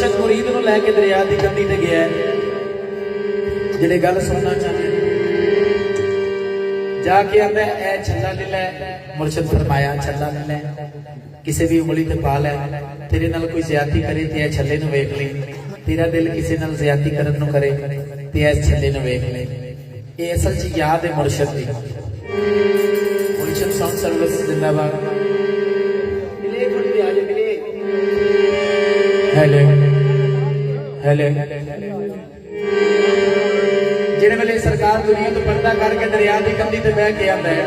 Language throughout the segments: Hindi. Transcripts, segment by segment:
मुर्शद मुरीद नूं लैके दरिया की कंढी ते गया जिहड़े गल सुनना चाहते जाके आंदा ऐ छल्ला ले लै। मुर्शद फरमाया छल्ला ले लै, किसी भी उंगली ते पा लै, तेरे नाल कोई ज्यादती करे ते ऐ छल्ले नूं वेख ले, तेरा दिल किसी नाल ज्यादती करन नूं करे ते ऐ छल्ले नूं वेख ले। ये असल च याद है मुर्शद दी। मुर्शद साउंड सर्विस जिंदाबाद। मिले थोड़ी भी आ जाए मिले। हेलो हेलो जिहड़े वेले सरकार दुनिया तो पर्दा करके दरिया की कंढी ते बह के आंदा है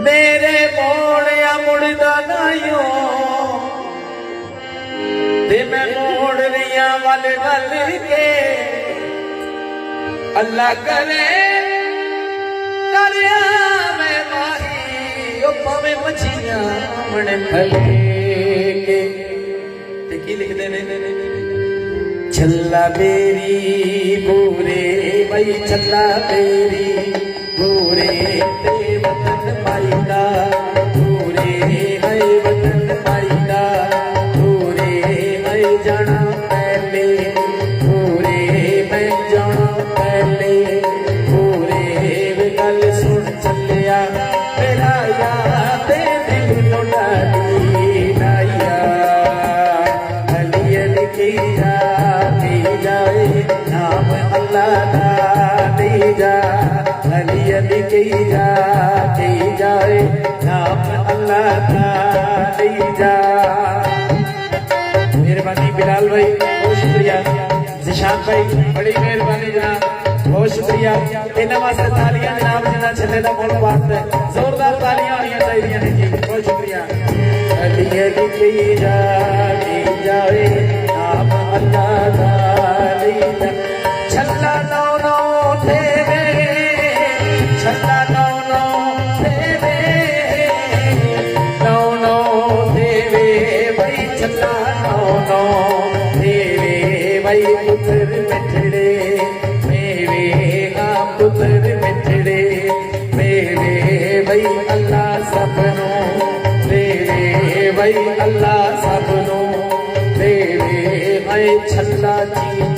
मेरे मोड़िया मुड़दा नाइयो ते मैं मोड़ रिया वल वल के अल्लाह करे करिया मैं माही ओ भावे मछियां मने फले के ते की लिखदे ने छल्ला बेरी बूरे भाई छल्ला बेरी बूरे ते वतन माईदा बूरे है वतन माईदा बूरे है जाना पहले बूरे मैं जाना पहले बूरे वे गल सुन चलिया मेरा याद दिल तो डाली नाया अलियन की जाए नाम अल्लाह दा दी जा अलियन की जाए नाम अल्लाह दा दी जा। मेहरबानी बिलाल भाई बहुत शुक्रिया, जिशान भाई बड़ी मेहरबानी जनाब बहुत शुक्रिया। इन्हां वास्ते तालियां जनाब जिन्हां छल्ले दा मुल पात है जोरदार तालियां होनी चाहिए ने जी बहुत शुक्रिया। अलियन की जाए नाम अल्लाह दा दी जा छल्ला नौ नौ देवे छल्ला नौ नौ देवे नौ नौ देवे भाई छल्ला नौ नौ देवे भाई पुत्र मिठड़े मेरे हाँ पुत्र मिठड़े मेरे भाई अल्लाह सबनों मेरे भाई अल्लाह सबनों मेरे भाई छल्ला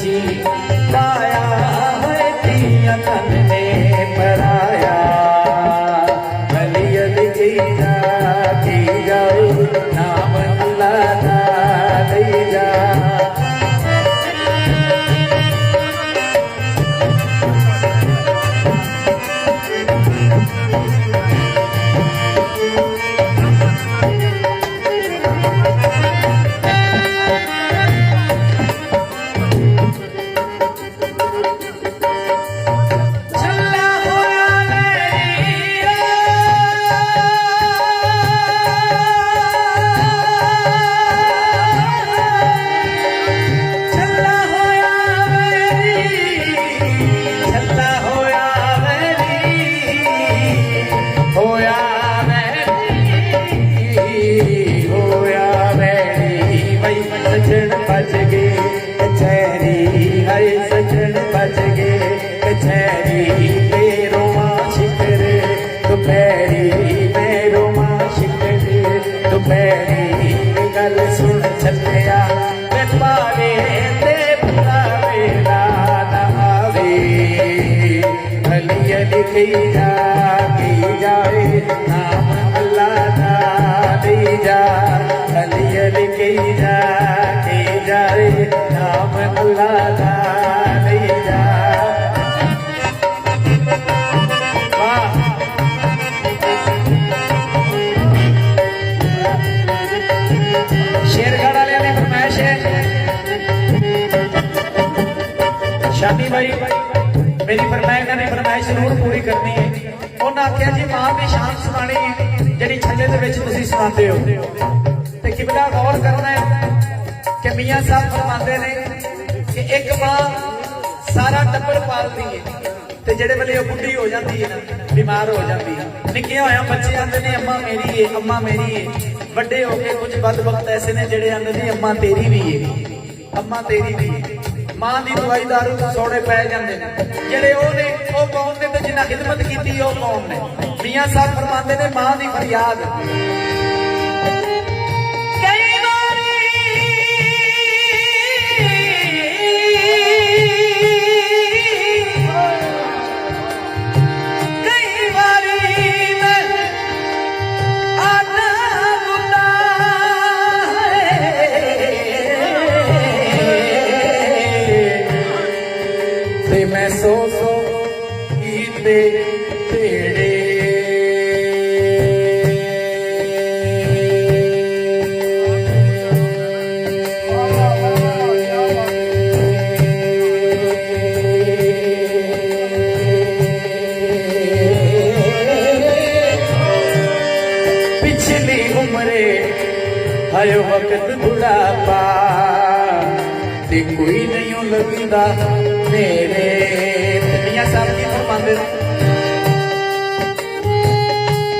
जी पाया है दिया तन ने पराया अलियन की जाए नाम अल्लाह दा दी जा। जाए नाम अल्लाह दा दी जा अलियन की जाए नाम अल्लाह दा दी जा। शेरगढ़ वाले ने फरमाइश है शादी भाई मेरी फरमाइश जरूर पूरी करनी है। उन्हें आख्या जी मां की शान सुनानी जी छले तुम सुनाते हो तो किबला गौर करना है कि मियाँ साहब फरमाते ने कि एक मां सारा टब्बर पालती है तो जेड़े वेले बुढ़ी हो जाती है ना बीमार हो जाती है निक्के होया बच्चे आते ने अम्मा मेरी है अम्मा मेरी है। बड़े होके कुछ बदबख्त ऐसे ने जेड़े आते ने अम्मा तेरी भी है अम्मा तेरी भी है। मां की दवाई दारू सोने पै जाते हैं जेड़े वो ने वो कौन ने तो जिन्हें खिदमत की वो कौन ने। मियाँ साहब फरमाते ने मां की फरियाद मैं सो कीते तेड़े पिछली उम्रे हर वक्त बुढ़ापा ते कोई नहीं लगता मेरे। मियाँ साहब की फरमाते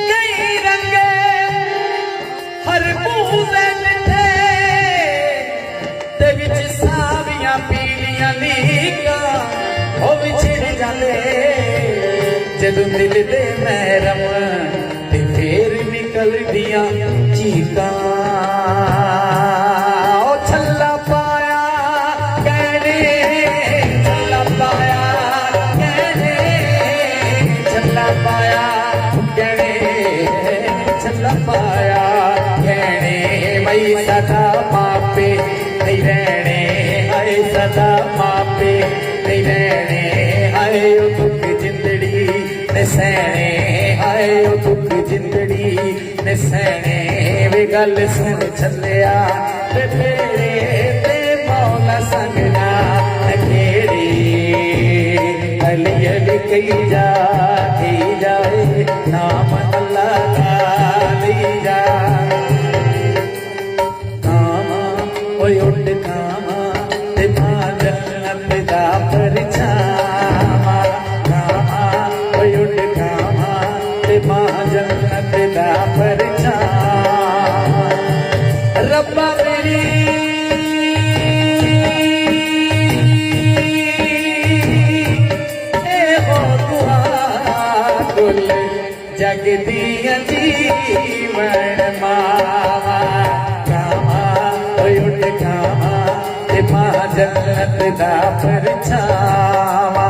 कई रंगे हर मूज़े मिठे ते विच सावियां पीलियां लीका ओ विछड़ जाते जदों मिलदे महरम ते फिर निकल दियां चीकां। पाया कहने मई सदा मापे नहीं रहने आए सदा मापे नहीं रहने आए दुख जिंदड़ी ने सहने आए दुख जिंदड़ी ने सहने वे गल सुन चलिया ते तेरे ते मौला संगना खेड़ी अली अली कही जाए नाम अल्लाह का जा कामा ओए उठ कामा ते मां जन्नत दा परछावा कामा ओए उठ कामा ते मां जन्नत दा परछावा। रब्बा मेरी ए हो दुआ कुल जग दिया जीवन मावा कामा उठ कामा ते मां जन्नत दा परछावा।